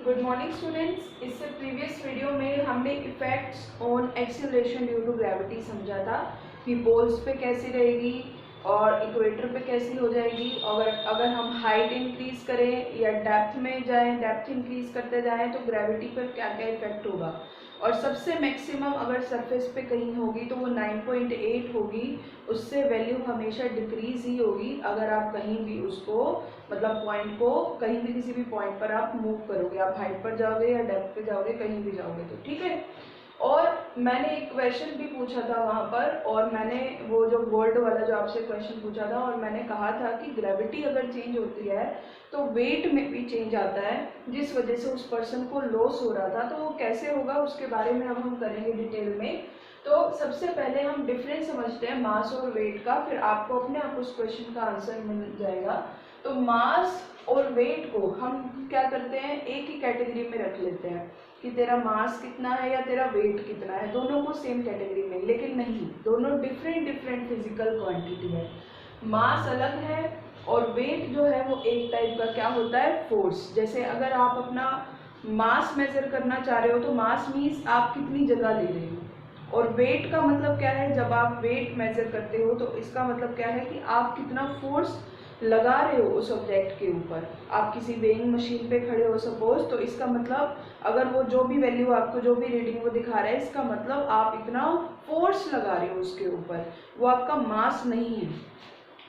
Good morning students. इससे previous video में हमने effects on acceleration due to gravity समझा था कि पोल्स पे कैसी रहेगी और इक्वेटर पे कैसी हो जाएगी। अगर हम हाइट इंक्रीज करें या डेप्थ में जाएं, डेप्थ इंक्रीज करते जाएं तो ग्रेविटी पर क्या क्या इफेक्ट होगा। और सबसे मैक्सिमम अगर सरफेस पे कहीं होगी तो वो 9.8 होगी, उससे वैल्यू हमेशा डिक्रीज ही होगी। अगर आप कहीं भी उसको मतलब पॉइंट को कहीं भी किसी भी पॉइंट पर आप मूव करोगे, आप हाइट पर जाओगे या डेप्थ पे जाओगे, कहीं भी जाओगे तो ठीक है। और मैंने एक क्वेश्चन भी पूछा था वहाँ पर, और मैंने वो जो गोल्ड वाला जो आपसे क्वेश्चन पूछा था, और मैंने कहा था कि ग्रेविटी अगर चेंज होती है तो वेट में भी चेंज आता है, जिस वजह से उस पर्सन को लॉस हो रहा था। तो वो कैसे होगा उसके बारे में अब हम करेंगे डिटेल में। तो सबसे पहले हम डिफरेंस समझते हैं मास और वेट का, फिर आपको अपने आप उस क्वेश्चन का आंसर मिल जाएगा। तो मास और वेट को हम क्या करते हैं, एक ही कैटेगरी में रख लेते हैं कि तेरा मास कितना है या तेरा वेट कितना है, दोनों को सेम कैटेगरी में। लेकिन नहीं, दोनों डिफरेंट डिफरेंट फिजिकल क्वांटिटी है। मास अलग है और वेट जो है वो एक टाइप का क्या होता है, फोर्स। जैसे अगर आप अपना मास मेजर करना चाह रहे हो तो मास मीन्स आप कितनी जगह ले रहे हो, और वेट का मतलब क्या है, जब आप वेट मेजर करते हो तो इसका मतलब क्या है कि आप कितना फोर्स लगा रहे हो उस ऑब्जेक्ट के ऊपर। आप किसी वेइंग मशीन पे खड़े हो सपोज, तो इसका मतलब अगर वो जो भी वैल्यू आपको जो भी रीडिंग वो दिखा रहा है, इसका मतलब आप इतना फोर्स लगा रहे हो उसके ऊपर, वो आपका मास नहीं है।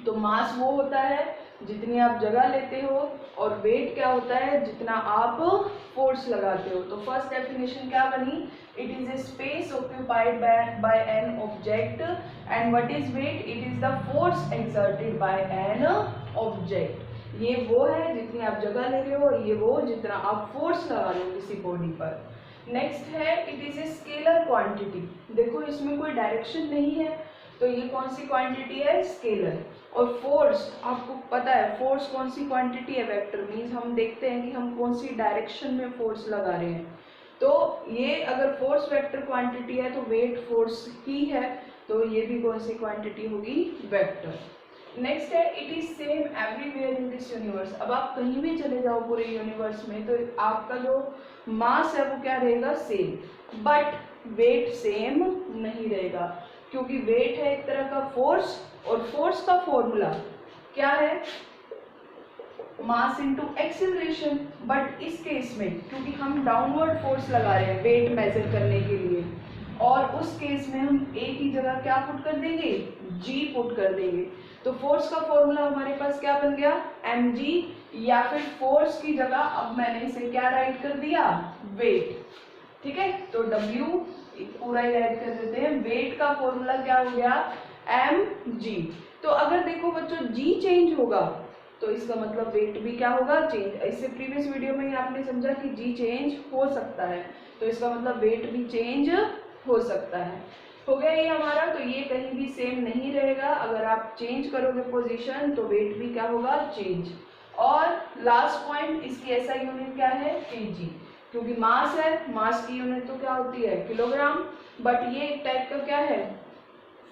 तो मास वो होता है जितनी आप जगह लेते हो, और वेट क्या होता है जितना आप फोर्स लगाते हो। तो फर्स्ट डेफिनेशन क्या बनी, it is a space occupied by an object, and what is weight, it is the force exerted by an object. ये वो है जितनी आप जगह ले रहे हो, और ये वो जितना आप फोर्स लगा रहे हो किसी बॉडी पर। नेक्स्ट है it is a scalar quantity. देखो इसमें कोई डायरेक्शन नहीं है, तो ये कौन सी क्वांटिटी है, स्केलर। और फोर्स आपको पता है फोर्स कौन सी क्वांटिटी है, वेक्टर। मीन्स हम देखते हैं कि हम कौन सी डायरेक्शन में फोर्स लगा रहे हैं। तो ये अगर फोर्स वेक्टर क्वांटिटी है तो वेट फोर्स ही है, तो ये भी कौन सी क्वांटिटी होगी, वेक्टर। नेक्स्ट है it is same everywhere in this universe. अब आप कहीं भी चले जाओ पूरे यूनिवर्स में तो आपका जो मास है वो क्या रहेगा, सेम, बट वेट सेम नहीं रहेगा, क्योंकि वेट है एक तरह का फोर्स, और फोर्स का फॉर्मूला क्या है, मास इनटू एक्सीलरेशन। बट इस केस में क्योंकि हम डाउनवर्ड फोर्स लगा रहे हैं वेट मेजर करने के लिए, और उस केस में हम एक ही जगह क्या पुट कर देंगे, जी पुट कर देंगे। तो फोर्स का फॉर्मूला हमारे पास क्या बन गया, mg, या फिर फोर्स की जगह अब मैंने इसे क्या राइट कर दिया, वेट। ठीक है, तो W पूरा ही राइट कर देते हैं। वेट का फॉर्मूला क्या हो गया, mg। तो अगर देखो बच्चों g चेंज होगा तो इसका मतलब वेट भी क्या होगा, चेंज। इससे प्रीवियस वीडियो में ही आपने समझा कि जी चेंज हो सकता है, तो इसका मतलब वेट भी चेंज हो सकता है। हो गया ये हमारा। तो ये कहीं भी सेम नहीं रहेगा, अगर आप चेंज करोगे पोजीशन तो वेट भी क्या होगा, चेंज। और लास्ट पॉइंट, इसकी ऐसा यूनिट क्या है, केजी, क्योंकि मास है, मास की यूनिट तो क्या होती है, किलोग्राम। बट ये एक टाइप का क्या है,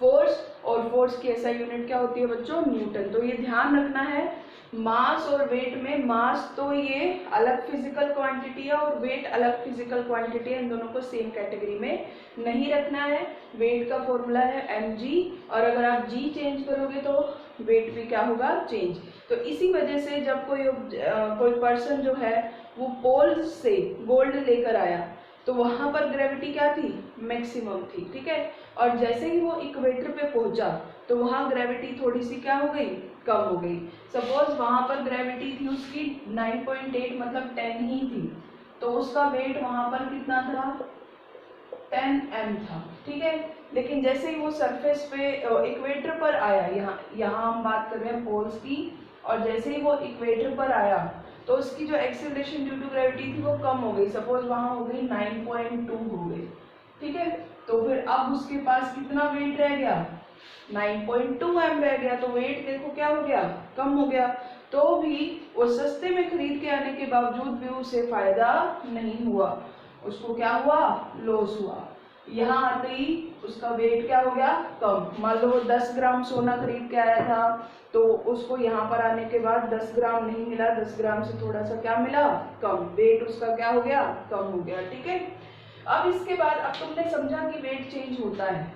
फोर्स, और फोर्स की ऐसा यूनिट क्या होती है बच्चों, न्यूटन। तो ये ध्यान रखना है, मास और वेट में, मास तो ये अलग फिजिकल क्वांटिटी है और वेट अलग फिजिकल क्वांटिटी है, इन दोनों को सेम कैटेगरी में नहीं रखना है। वेट का फॉर्मूला है mg, और अगर आप g चेंज करोगे तो वेट भी क्या होगा, चेंज। तो इसी वजह से जब कोई पर्सन जो है वो पोल से गोल्ड लेकर आया तो वहां पर ग्रेविटी क्या थी, मैक्सिमम थी। ठीक है, और जैसे ही वो इक्वेटर पे पहुंचा तो वहां ग्रेविटी थोड़ी सी क्या हो गई, कम हो गई। सपोज वहां पर ग्रेविटी थी उसकी 9.8 मतलब 10 ही थी, तो उसका वेट वहां पर कितना था, 10 m था। ठीक है, लेकिन जैसे ही वो सरफेस पे इक्वेटर पर आया, यहाँ हम बात कर रहे हैं पोल्स की, और जैसे ही वो इक्वेटर पर आया तो उसकी जो एक्सेलरेशन ड्यू टू ग्रेविटी थी वो कम हो गई। सपोज वहां हो गई 9.2 हो गई। ठीक है, तो फिर अब उसके पास कितना वेट रह गया, 9.2 m रह गया। तो वेट देखो क्या हो गया, कम हो गया। तो भी वो सस्ते में खरीद के आने के बावजूद भी उसे फायदा नहीं हुआ, उसको क्या हुआ, लॉस हुआ। यहाँ आते ही उसका वेट क्या हो गया, कम। मान लो 10 ग्राम सोना खरीद के आया था, तो उसको यहाँ पर आने के बाद 10 ग्राम नहीं मिला, 10 ग्राम से थोड़ा सा क्या मिला, कम। वेट उसका क्या हो गया, कम हो गया। ठीक है, अब इसके बाद अब तुमने समझा कि वेट चेंज होता है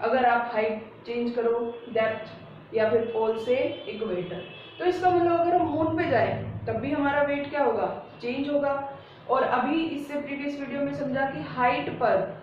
अगर आप हाइट चेंज करो, डेप्थ या फिर पोल से इक्वेटर। तो इसका मतलब अगर हम मून पे जाए तब भी हमारा वेट क्या होगा, चेंज होगा। और अभी इससे प्रीवियस वीडियो में समझा कि हाइट पर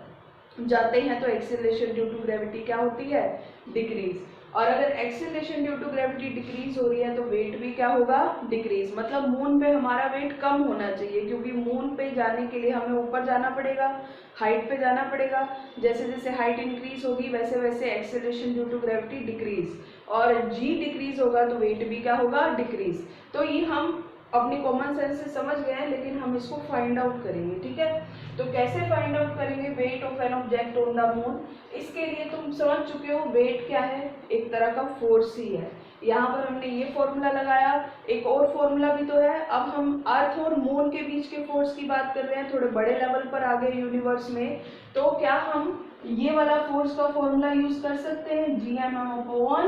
जाते हैं तो एक्सेलरेशन ड्यू टू ग्रेविटी क्या होती है, डिक्रीज। और अगर acceleration due to gravity decrease हो रही है तो वेट भी क्या होगा, डिक्रीज। मतलब मून पे हमारा वेट कम होना चाहिए, क्योंकि मून पे जाने के लिए हमें ऊपर जाना पड़ेगा, हाइट पे जाना पड़ेगा। जैसे जैसे हाइट इंक्रीज होगी वैसे वैसे acceleration due to gravity decrease, और जी डिक्रीज होगा तो वेट भी क्या होगा, डिक्रीज। तो ये हम अपनी कॉमन सेंस से समझ गए हैं, लेकिन हम इसको फाइंड आउट करेंगे। ठीक है, तो कैसे फाइंड आउट करेंगे weight of an object on the moon. इसके लिए तुम समझ चुके हो वेट क्या है, एक तरह का फोर्स ही है। यहाँ पर हमने ये फॉर्मूला लगाया, एक और फॉर्मूला भी तो है। अब हम अर्थ और मून के बीच के फोर्स की बात कर रहे हैं, थोड़े बड़े लेवल पर आ गए यूनिवर्स में, तो क्या हम ये वाला फोर्स का फॉर्मूला यूज कर सकते हैं, Gm/r²।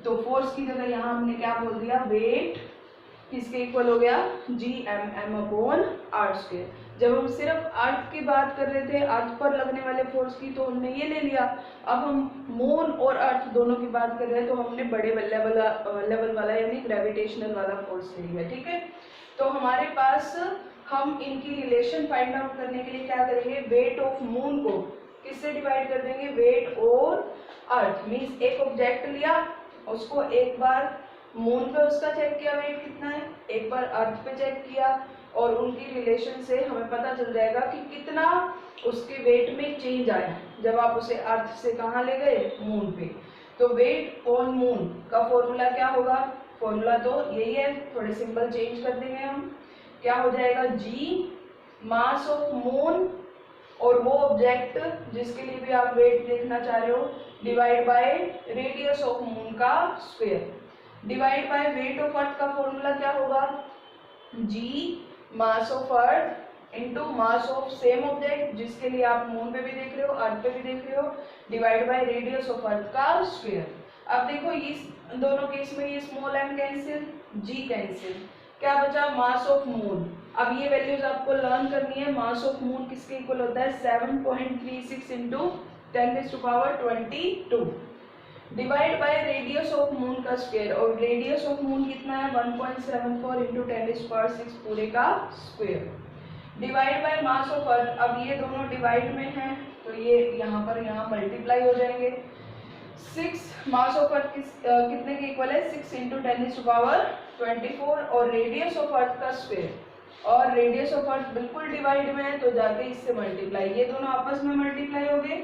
तो फोर्स की जगह यहाँ हमने क्या बोल दिया, वेट किसके इक्वल हो गया, Gmm/r²। जब हम सिर्फ अर्थ की बात कर रहे थे, अर्थ पर लगने वाले फोर्स की, तो हमने ये ले लिया। अब हम मून और अर्थ दोनों की बात कर रहे हैं तो हमने बड़े लेवल वाला यानी ग्रेविटेशनल वाला फोर्स ले लिया। ठीक है, तो हमारे पास हम इनकी रिलेशन फाइंड आउट करने के लिए क्या करेंगे, वेट ऑफ मून को किससे डिवाइड कर देंगे, वेट और अर्थ। मीन्स एक ऑब्जेक्ट लिया, उसको एक बार मून पे उसका चेक किया वेट कितना है, एक बार अर्थ पे चेक किया, और उनकी रिलेशन से हमें पता चल जाएगा कि कितना उसके वेट में चेंज आया जब आप उसे अर्थ से कहाँ ले गए, मून पे। तो वेट ऑन मून का फॉर्मूला क्या होगा, फॉर्मूला तो यही है, थोड़े सिंबल चेंज कर देंगे हम। क्या हो जाएगा, जी मास ऑफ मून और वो ऑब्जेक्ट जिसके लिए भी आप वेट देखना चाह रहे हो, divide by radius of moon का square. Divide by weight of earth का फॉर्मूला क्या होगा, G mass of earth into mass of same object जिसके लिए आप मून पे भी देख रहे हो, अर्थ पे भी देख रहे हो, divide by radius of earth का स्क्वायर। अब देखो इस दोनों केस में ये स्मॉल m कैंसिल, जी कैंसिल, क्या बचा, मास ऑफ मून। अब ये वैल्यूज आपको लर्न करनी है। मास ऑफ मून किसके इक्वल होता है, 7.36 into 10⁻22 divide by radius of moon का स्क्वायर, और रेडियस ऑफ मून कितना है, 1.74 इंटू 10⁻6 पूरे का square, divide by mass of अर्थ। अब ये दोनों डिवाइड में हैं तो ये यहाँ पर यहाँ मल्टीप्लाई हो जाएंगे। 6 मास ऑफ अर्थ कितने के इक्वल है, 6 इंटू 10⁻24, और रेडियस ऑफ अर्थ का स्क्वायर, और रेडियस ऑफ अर्थ बिल्कुल डिवाइड में है तो जाके इससे मल्टीप्लाई, ये दोनों आपस में मल्टीप्लाई हो गए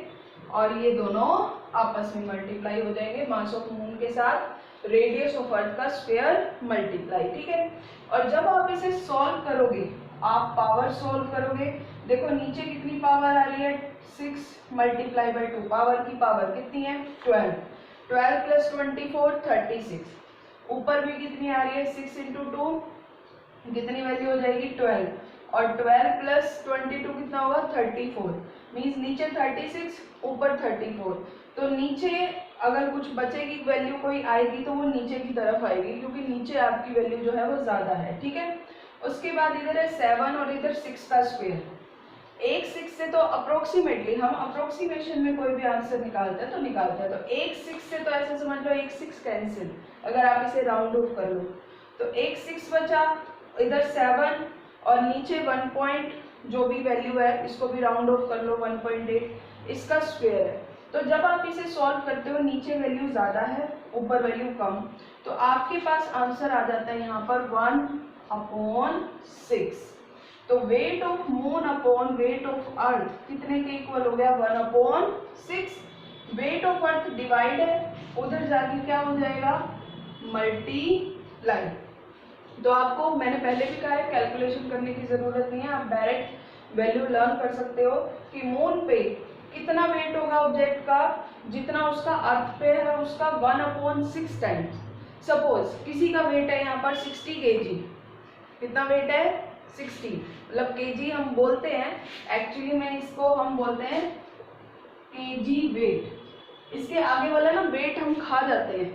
और ये दोनों आपस में मल्टीप्लाई हो जाएंगे, मास ऑफ मून के साथ रेडियस ऑफ अर्थ का स्क्वायर मल्टीप्लाई। ठीक है, और जब आप इसे सॉल्व करोगे, आप पावर सॉल्व करोगे, देखो नीचे कितनी पावर आ रही है, 6 मल्टीप्लाई बाई 2, पावर की पावर कितनी है, 12, 12 प्लस 24 36, ऊपर भी कितनी आ रही है, 6 इंटू 2 कितनी वैल्यू हो जाएगी, 12, और 12 प्लस 22 कितना होगा, 34। मीन्स नीचे 36 ऊपर 34, तो नीचे अगर कुछ बचेगी वैल्यू कोई आएगी तो वो नीचे की तरफ आएगी, क्योंकि नीचे आपकी वैल्यू जो है वो ज्यादा है। ठीक है, उसके बाद इधर है 7 और इधर 6 का स्क्वायर। एक 6 से तो अप्रोक्सीमेटली, हम अप्रोक्सीमेशन में कोई भी आंसर निकालते हैं तो निकालते हैं, तो एक 6 से तो ऐसे समझ लो एक 6 कैंसिल, अगर आप इसे राउंड ऑफ कर लो तो एक 6 बचा, इधर 7 और नीचे 1 पॉइंट जो भी वैल्यू है इसको भी राउंड ऑफ कर लो, 1.8 इसका स्क्वायर है। तो जब आप इसे सॉल्व करते हो, नीचे वैल्यू ज्यादा है ऊपर वैल्यू कम, तो आपके पास आंसर आ जाता है यहाँ पर 1/6। तो weight of moon upon weight of अर्थ कितने के इक्वल हो गया, 1/6। वेट ऑफ अर्थ डिवाइड है, उधर जाके क्या हो जाएगा, मल्टीप्लाई। तो आपको मैंने पहले भी कहा है कैलकुलेशन करने की जरूरत नहीं है, आप डायरेक्ट वैल्यू लर्न कर सकते हो कि मून पे कितना वेट होगा ऑब्जेक्ट का, जितना उसका अर्थ पे है उसका 1/6 टाइम्स। सपोज किसी का वेट है यहाँ पर 60 kg, कितना वेट है, 60, मतलब kg हम बोलते हैं, एक्चुअली में इसको हम बोलते हैं केजी वेट। इसके आगे वाला ना वेट हम खा जाते हैं,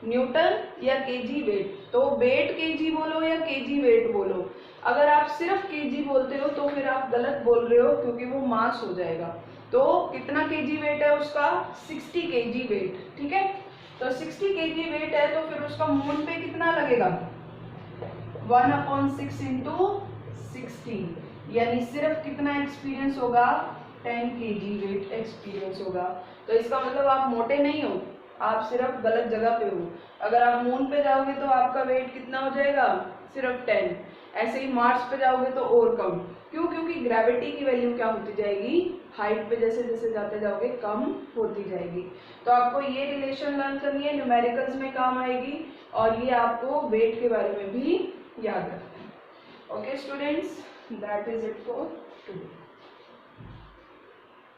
न्यूटन या केजी वेट। तो वेट केजी बोलो या केजी वेट बोलो, अगर आप सिर्फ केजी बोलते हो तो फिर आप गलत बोल रहे हो, क्योंकि वो मास हो जाएगा। तो कितना केजी वेट है उसका? 60 केजी वेट, ठीक है। तो 60 केजी वेट है तो फिर उसका मून पे कितना लगेगा? 1/6 इंटू 60, यानी सिर्फ कितना एक्सपीरियंस होगा? 10 केजी वेट एक्सपीरियंस होगा। तो इसका मतलब आप मोटे नहीं हो, आप सिर्फ गलत जगह पे हो। अगर आप मून पे जाओगे तो आपका वेट कितना हो जाएगा? सिर्फ 10। ऐसे ही मार्स पे जाओगे तो और कम। क्यों? क्योंकि ग्रेविटी की वैल्यू क्या होती जाएगी? हाइट पे जैसे जैसे जाते जाओगे कम होती जाएगी। तो आपको ये रिलेशन लर्न करनी है, न्यूमेरिकल्स में काम आएगी, और ये आपको वेट के बारे में भी याद रखना है। Okay students, that is it for today.